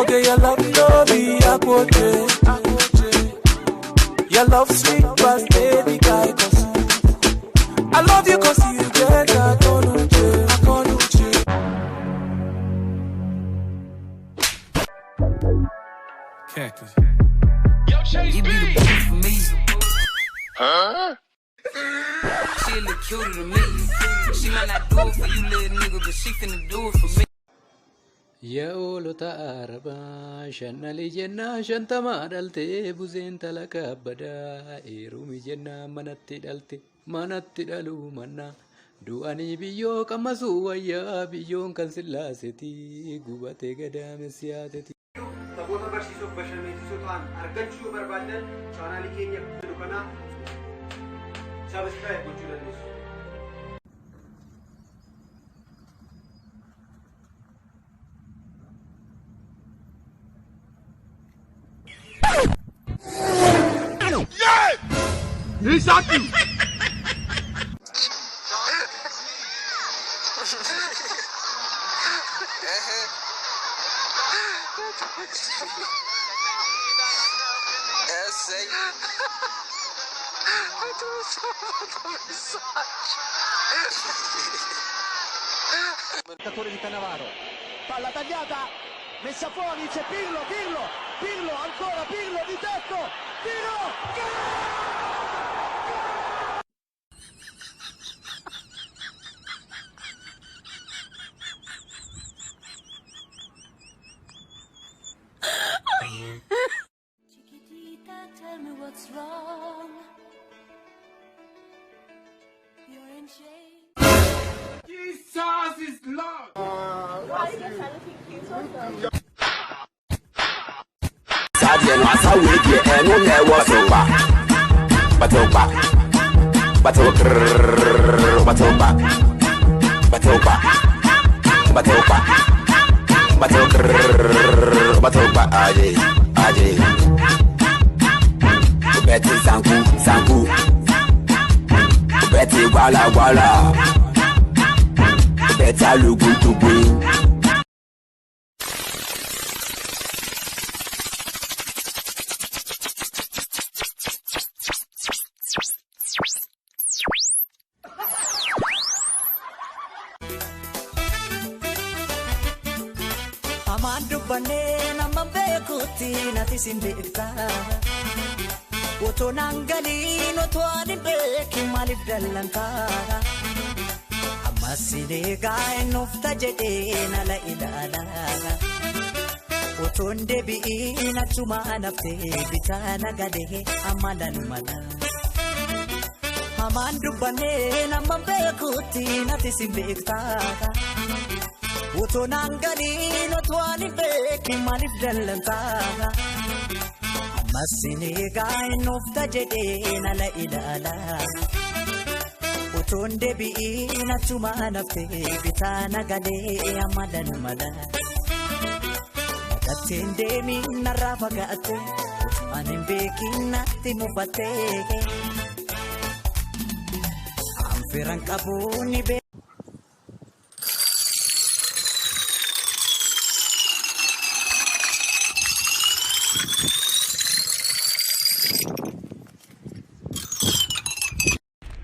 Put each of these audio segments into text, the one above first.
Okay, your love no be a quote. Your love sweet but baby guy, cause I love you cause you get a conuche. Cactus. Yo, Chase You be the boo for me. Huh? She look cuter than me. She might not do it for you, little nigga, but she finna do it for me. يا أولو تعربا شنالي جنة شنتما دلتي بوزين تلك بدا إيرومي جنة منتي دلو منا دواني بيو كما سويا بيون كان سلاسيتي قوبتي قدام سياتي تبوتا برسيسو بشرميتي سلطان أرغنشو بربادن شانالي كينيا كدوكنا سابسكرايب بوجودا نسو Exactly. Di Cannavaro, palla tagliata, messa fuori, c'è Pirlo, ancora Pirlo di tetto, tiro, Chiquitita, tell me what's wrong. You're in shame. Jesus is Lord. Sadia no asa wege enu na ewo so ba batoba aje Betty sanku Betty wala Betty alugu tubu Amandu banena mambekuti nati simbekta Woto nangali no twani beki malif dalanta Amasile gai nufta jede nala ilala Woto ndebi ina chuma nafte bitana gade amalan mala Amandu banena mambekuti nati simbekta Woto nangali no twani beki malif dalanta Masine gai nufta jede nala ilala Woto ndebi ina chuma nafte bitana gade amalan mala Natende mi narafa gate Anin beki nati mufate Amfiran kabuni be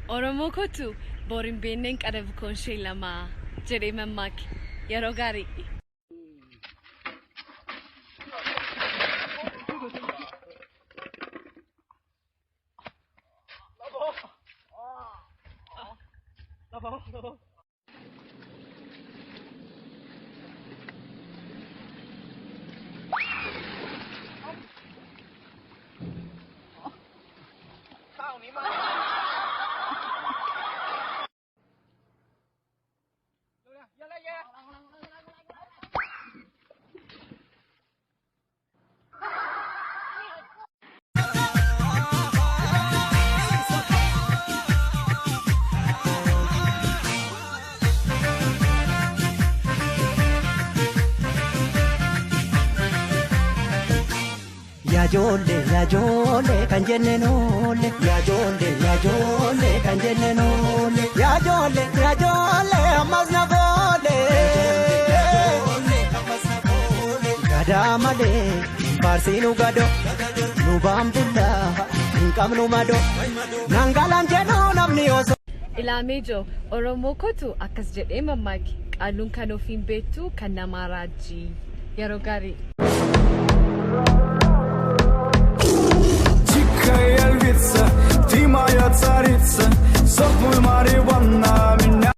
Oromoo kootu boriin beenneen qadabu koonshee lama jedhee mammaake yeroo gaarii. Ya jole kan jenne nole ya jole kan jenne nole ya jole amas na vole Adamale, Barsinu Gado, Nubambula, Inkamnu Mado, Nangalan Jeno Namnioso. Ilamejo, Oromoo kotu akkas jedhee mammaaki. Qaaluun kan ofiin beektu kan namaa raajii. Yeroo gaarii. Тихая львица, ты моя царица, сопнуль Мариванна меня.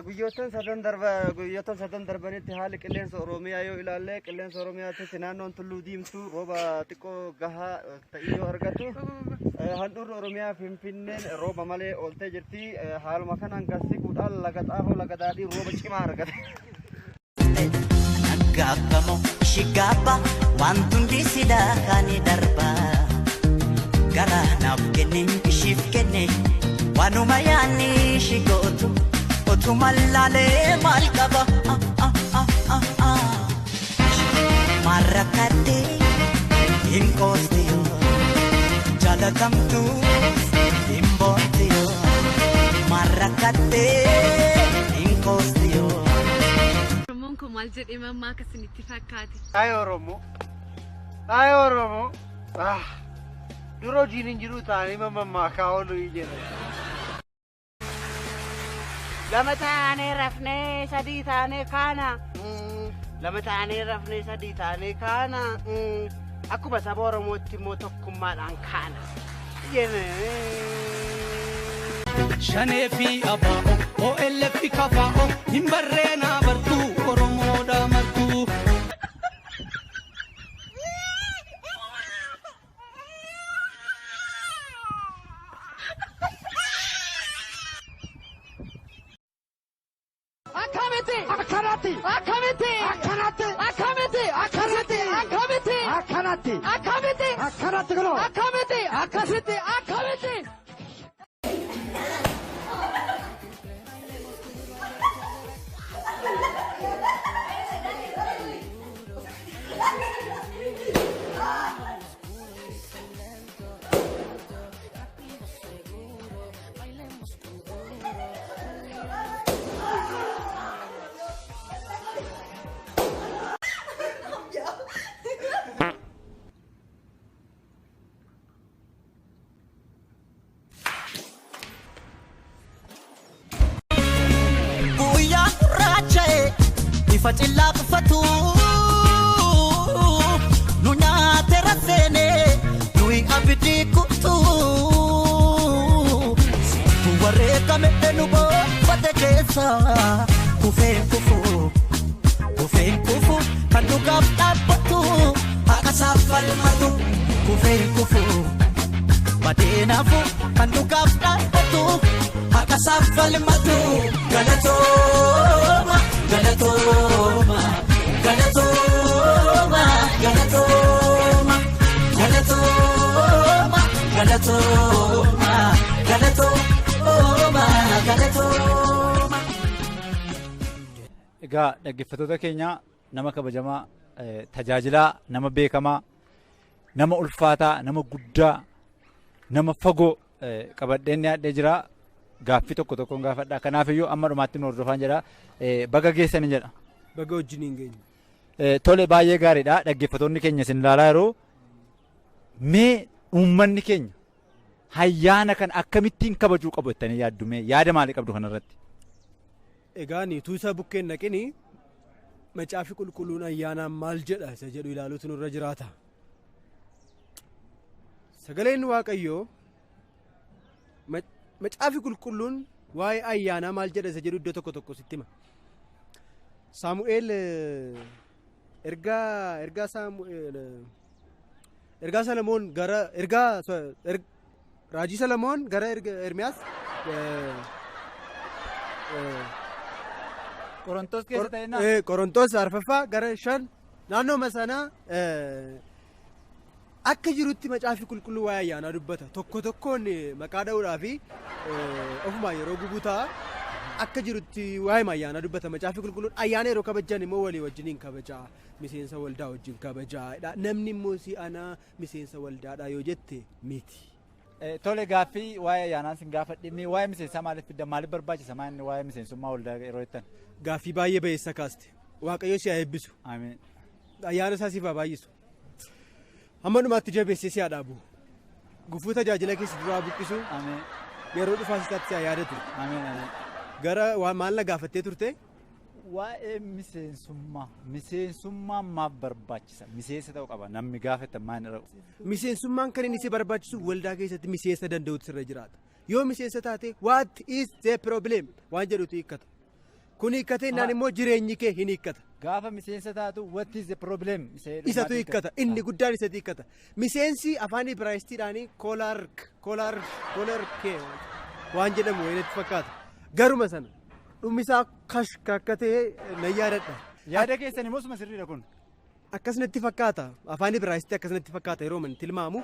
Guyyoottan sadan darbanitti haali qilleensa Oromiyaa yoo ilaalle qilleensa Oromiyaatti naannoon Tulluu Diimtuu rooba xiqqoo gahaa ta'ii yoo argatu handhuurri Oromiyaa Finfinneen rooba malee ooltee jirti haaluma kanaan garsikuudhaan laga Xaafoo laga Daadhii rooba cimaa argate. Naggaafamo shiggaabba wantundi sidaa kaanii darba gara naaf kenne ishiif kenne waanuma yaanni shigootu. Otumalale malkaba Marakate Inkostio Jalakamtu Imbotio Marakate Inkostio Oromoon kun maal jedhee mammaa akkasinitti fakkaate? Ay Oromo Duro jiinin jiru taanii mammaa kaa'olu ijjeera. Lama taanee rafnee sadii taanee kaana. Lama taanee rafnee sadii taanee kaana. Akkuma saba Oromootti immoo tokkummaadhaan kaana. Shanee fi abaa'oo OLF kafaa'oo hin barreenaa bartuu Oromoodhaa martuu. Facilla fatu nunya terasene nui abidi kutu kuware kame nubo patekesa kufen kufu kanu gafta patu akasafal matu kufen kufu badena fu kanu gafta patu akasafal matu galatoma Galatoma, Galatoma, Galatoma, Galatoma, Galatoma, Galatoma, Galatoma. Egaa dhaggeeffattoota keenya nama kabajamaa tajaajilaa nama beekamaa nama ulfaataa nama guddaa nama fagoo qabadheen yaadhee jira. Gaaffii tokko tokkoon gaafadha. Kanaafiyyuu amma dhumaatti nu hordofaan jedha. Baga geessanii jedha. Baga wajjiniin geenya. Tole baay'ee gaariidha. Dhaggeeffattoonni keenya isin ilaalaa yeroo mee uummanni keenya ayyaana kan akkamittiin kabajuu qabu jettanii yaaddu mee yaada maalii qabdu kanarratti? Egaa niituu isa bukkeen naqini macaafi qulqulluun ayyaanaan maal jedha isa jedhu ilaaluutu nurra jiraata. Sagaleen Waaqayyoo macaafi qulqulluun waa'ee ayyaanaa maal jedha isa jedhu iddoo tokko tokko sitti hima. Saamu'eel ergaa Salamoon gara raajii Salamoon gara Ermiyaas Qorontos keessa ta'inna Qorontos arfaffaa gara 5 naannoo masanaa akka jirutti macaafi qulqulluu waa'ee ayyaanaa dubbata. Tokko tokkoon maqaa dha'uudhaa fi ofumaa yeroo gubutaa akka jirutti waa'ee ayyaana dubbatama caafii qulqulluun ayyaana yeroo kabajan immoo walii wajjiniin kabajaa miseensa waldaa wajjin kabajaa namni immoo si'ana miseensa waldaadha yoo jette miti. Tole gaaffii waa'ee ayyaanaa sin gaafadhimmi waa'ee miseensaa maaliif fidda maaliif barbaachisa maanni waa'ee miseensummaa waldaa yeroo jettan. Gaaffii baay'ee bayeessa kaaste waaqayyo si haa eebbisu. Amiin. Ayyaana isaa siif haa baay'isu. Hamma dhumaatti jabeessee si haa dhaabu. Gufuu tajaajila keessa duraa buqqisu. Amiin. Yeroo dhufaa sittaatti haa yaadatu. Amiin amiin. Gara maal na gaafattee turte? Waa'ee miseensummaa maaf barbaachisa? Miseensa ta'uu qaba namni gaafatan maal irra? Miseensummaan kan inni si barbaachisu waldaa keessatti miseensa danda'utu sirra jiraata. Yoo miseensa taate what is the problem waan jedhutu hiikkata. Kun hiikkate innaan immoo jireenyi kee hin hiikkata. Gaafa miseensa taatu what is the problem? Isatu hiikkata inni guddaan isatu hiikkata. Miseensi afaan Ibraayistiidhaanii kolark waan jedhamu wayinatti fakkaata. Garuma sana dhumisaa kakkatee na yaadadha. Yaada keessan immoo suma sirriidha kun. Akkasumatti fakkaata afaan Ibraayistii akkasumatti fakkaata yeroo man tilmaamu.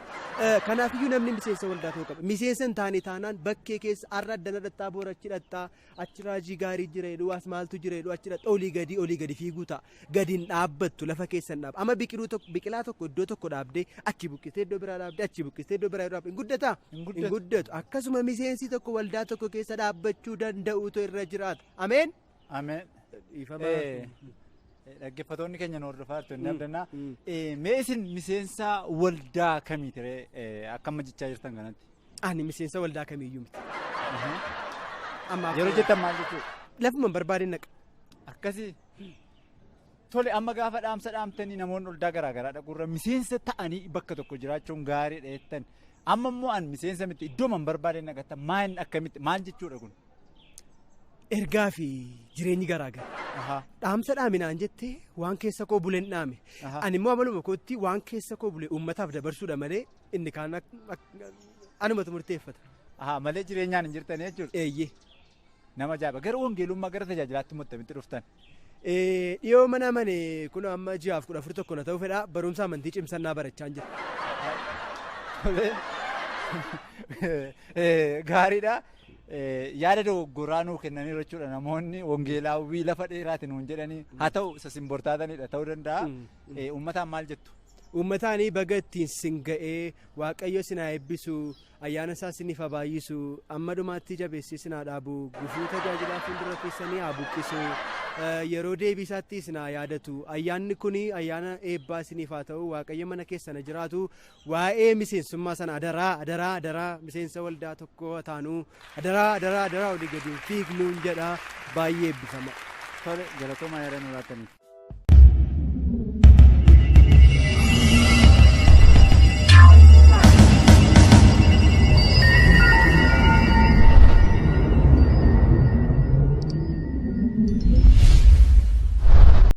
Kanaafiyyuu namni miseensa waldaa ta'uu qaba. Miseensa hin taane taanaan bakkee keessa arra addana dhattaa boora achi dhattaa achi raajii gaarii jira jedhu as maaltu jira jedhu achi dhattaa olii gadi fiiguu ta'a. Gadiin dhaabbattu lafa keessan dhaaba. Amma biqilaa tokko iddoo tokko dhaabdee achi buqqistee iddoo biraa dhaabdee achi buqqistee iddoo biraa dhaabdee hin guddataa? Hin guddatu. Akkasuma miseensi tokko waldaa tokko keessa dhaabbachuu danda'uutu irra jiraata. Ameen? Ameen. Dhaggeeffattoonni keenya nu hordofaa jirtu inni abdannaa. Mee isin miseensa waldaa kamiiti akka amma jechaa jirtan kanatti? Ani miseensa waldaa kamiiyyuu miti. Yeroo jettan maal jechuudha? Lafuma barbaadeen naqa. Akkasii. Tole amma gaafa dhaamsa dhaamtanii namoonni waldaa garaagaraa dhaquurra miseensa ta'anii bakka tokko jiraachuun gaariidha jettan. Amma immoo an miseensa miti iddoo man barbaadeen naqatan maal akkamitti maal jechuudha kun? Ergaa fi jireenyi garaagara. Dhaamsa dhaaminaan jettee waan keessa koo buleen dhaame. Ani immoo amaluma kootti waan keessa koo bulee uummataaf dabarsuudha malee inni kaan anumatu murteeffata. Malee jireenyaan hin jirtan jechuudha. Eeyyee. Nama ajaa'iba gara wangeelummaa gara tajaajilaatti mottamitti dhuftan. Dhiyoo mana mane kun amma ji'aaf 14 na ta'uu fedha barumsa amantii cimsannaa barachaa jira. Gaariidha. Yaada dogoggoraa nuu kennaniiru jechuudha namoonni wangeelaawwii lafa dheeraatiin nuun jedhanii haa ta'u isa simbortaatanidha ta'uu danda'a. Uummataan maal jettu? Uummataanii baga ittiin sin ga'ee waaqayyo sin haa eebbisu ayyaana isaa siniif haa baay'isu amma dhumaatti jabeessee sin haa dhaabu gufuu tajaajilaa fuuldura keessanii haa buqqisu yeroo deebii isaatti sin haa yaadatu ayyaanni kun ayyaana eebbaa siniif haa ta'u waaqayyo mana keessana jiraatu waa'ee miseensummaa sana adaraa miseensa waldaa tokko taanuu adaraa olii gadi fiignuun jedha baay'ee eebbifama. Tole galatooma yaada nu laataniif.